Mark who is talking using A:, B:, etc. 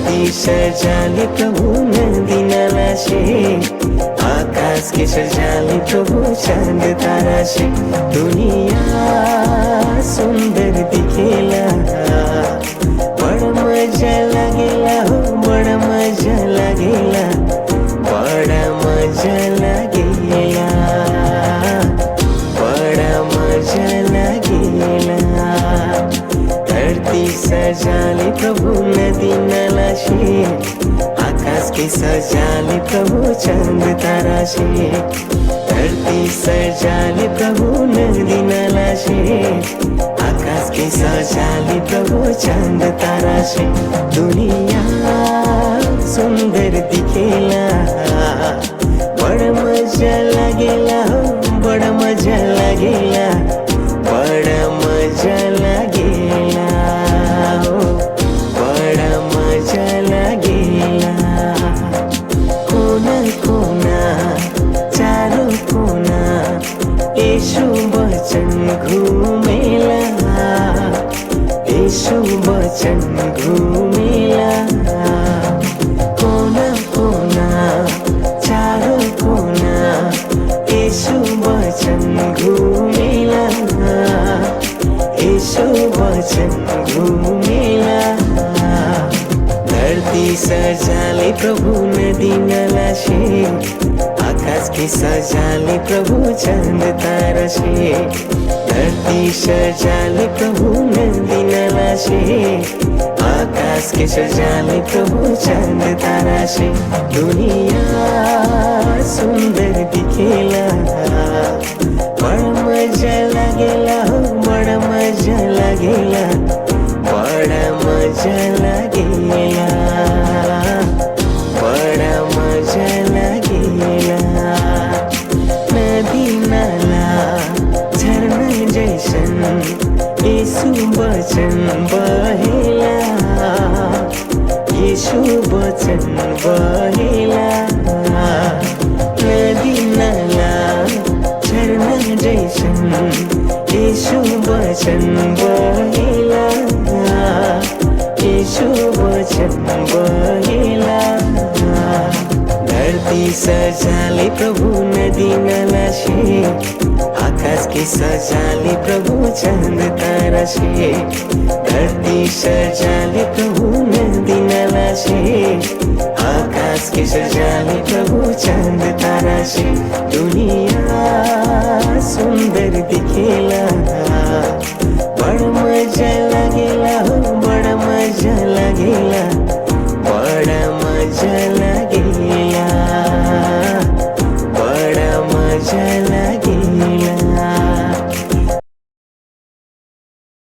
A: धरती सजाले प्रभु नदी नाला से, आकाश के सजाले प्रभु चांद तारा से। दुनिया सुंदर दिखेला, बड़ा मजा लगेला हो, बड़ा मजा लगेला, बड़ा मजा लगेला, बड़ा मजा लगेला। धरती सजाले प्रभु नदी नाला से, आकाश के सजाले प्रभु चांद तारा से। धरती सजाले प्रभु नदी नाला से, आकाश के सजाले प्रभु चांद तारा से। दुनिया सुंदर दिखेला, बड़ा मजा लगेला हो, बड़ा मजा लगेला, बड़ा मजा लगेला हो, बड़ा मजा लगेला। कोना कोना चारों कोना यीशु वचन घूमेला, यीशु वचन घूमेला। कोना कोना चारों कोना यीशु वचन घूमेला, यीशु वचन घूमेला। धरती सजाले प्रभु नदी नाला से, आकाश के सजाले प्रभु चांद तारा से। धरती सजाले प्रभु नदी नाला से, आकाश के सजाले प्रभु चांद तारा से। दुनिया सुंदर दिखेला, बड़ा मजा लगेला हो, बड़ा मजा लगेला, बड़ा मजा लगेला, बड़ा मजा लगेला। नदी नाला झरना जैसन यीशु वचन बहेला, यीशु वचन बहेला। नदी नाला झरना जैसन यीशु वचन बहेला, यीशु वचन बहेला। धरती सजाले प्रभु नदी नाला से, आकाश के सजाले प्रभु चांद तारा से। धरती सजाले प्रभु नदी नाला से, आकाश के सजाले प्रभु चांद तारा से। दुनिया सुंदर दिखेला, बड़ा मजा लगेला हो, बड़ा मजा लगेला,